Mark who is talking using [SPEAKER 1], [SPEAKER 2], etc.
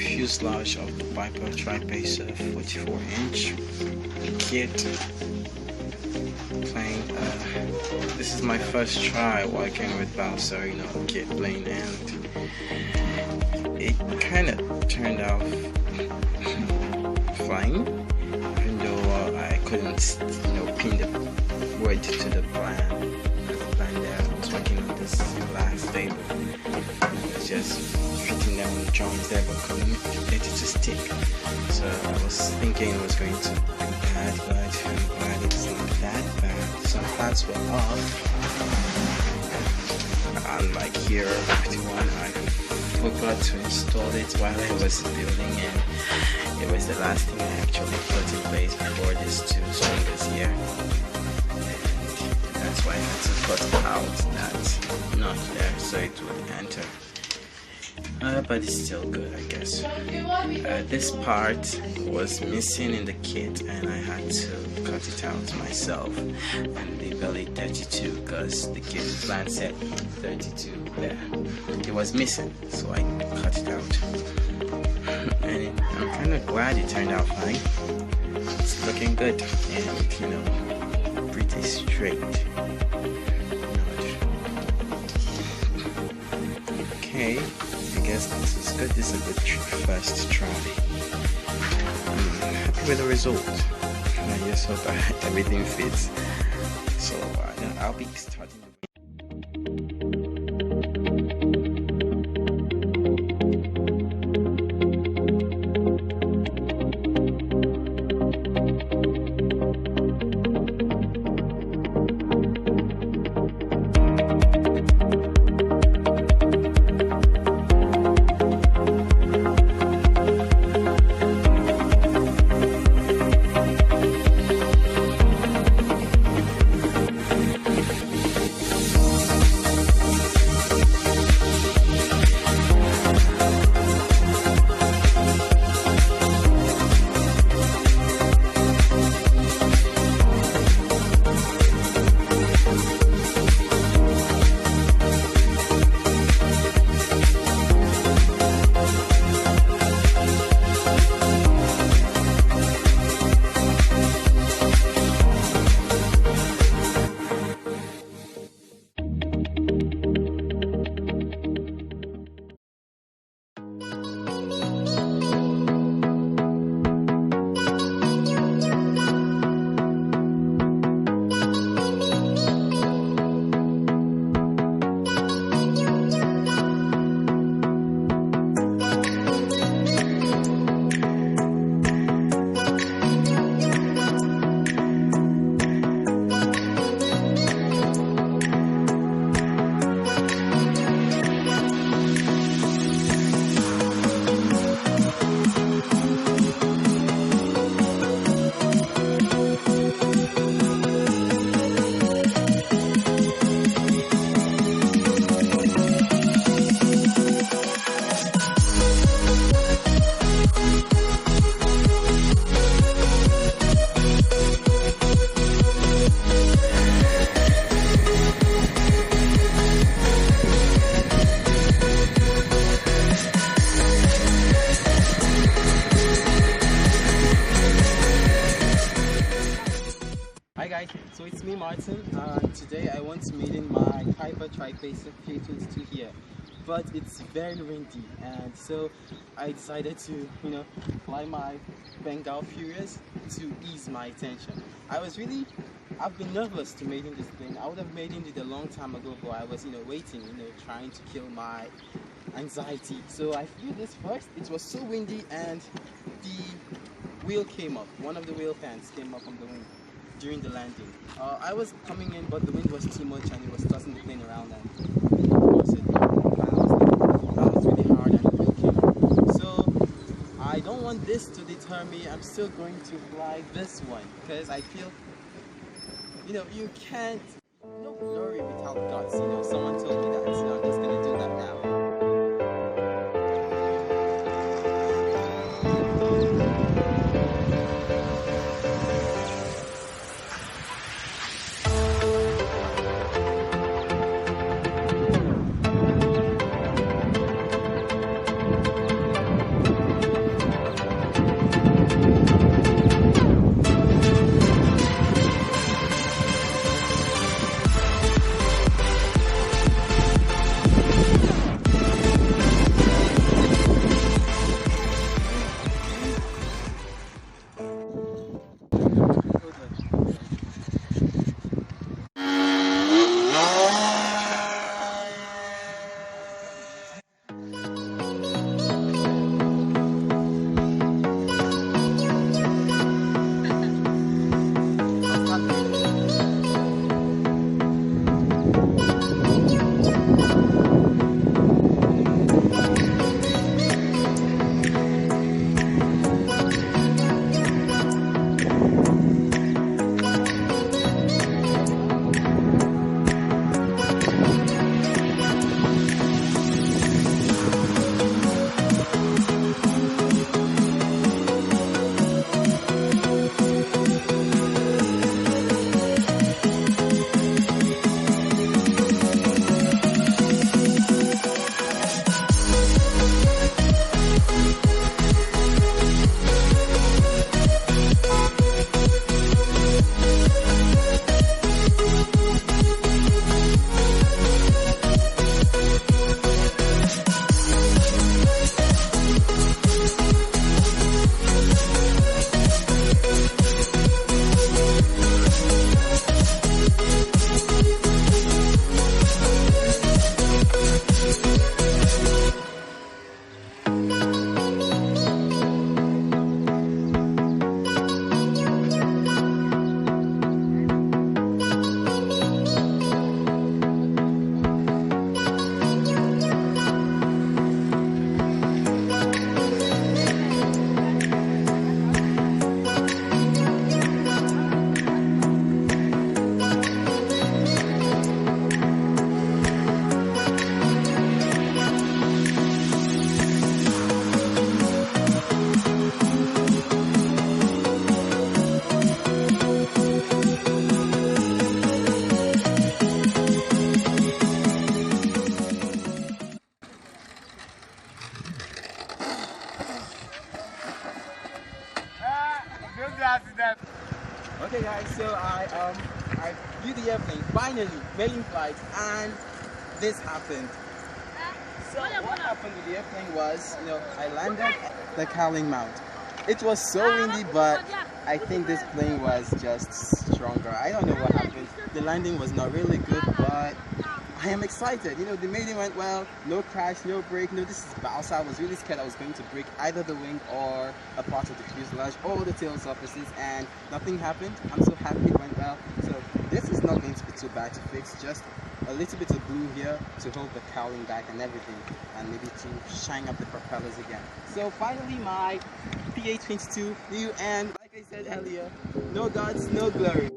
[SPEAKER 1] fuselage of the Piper Tri-Pacer 44-inch kit plane. This is my first try working with Balsa, kit plane, and it kind of turned out fine, even though I couldn't pin the wood to the plan. There I was working on this last table. I was just fitting down the joints there, but couldn't get it to stick. So I was thinking it was going to be bad, but I'm glad it's not that bad. Some parts were off. Unlike here, 51, I forgot to install it while I was building, and it was the last thing I actually put in place before these two stringers here. And that's why I had to cut out that nut there so it would enter. But it's still good, I guess. This part was missing in the kit, and I had to cut it out myself. And the belly 32, because the kit plan said 32 there. It was missing, so I cut it out. And I'm kind of glad it turned out fine. It's looking good, and pretty straight. Okay. I guess this is good. This is a good first try. I'm happy with the result. I just hope everything fits. So I'll be starting. Hi guys, so it's me Martin. Today I want to Maiden my Piper Tri-Pacer PA-22 here, but it's very windy, and so I decided to fly my Bengal Furious to ease my tension. I've been nervous to Maiden this thing. I would have Maidened it a long time ago, but I was waiting, trying to kill my anxiety. So I flew this first. It was so windy, and the wheel came up. One of the wheel fans came up on the wing during the landing. I was coming in, but the wind was too much and it was tossing the plane around, and that was really hard, and the wheel came up. So I don't want this to deter me. I'm still going to fly this one because I feel you can't no glory without guts. Someone told me that, so I'm just gonna do that now. Okay guys, so I flew the airplane, finally, maiden flight, and this happened. So what happened with the airplane was, I landed at the Cowling Mount. It was so windy, but I think this plane was just stronger. I don't know what happened. The landing was not really good, but I am excited. The maiden went well, no crash, no break. This is Balsa. I was really scared I was going to break either the wing or a part of the fuselage or the tail surfaces, and nothing happened. I'm so happy it went well. So this is not going to be too bad to fix, just a little bit of glue here to hold the cowling back and everything, and maybe to shine up the propellers again. So finally my PA-22 flew, and like I said earlier, no gods, no glory.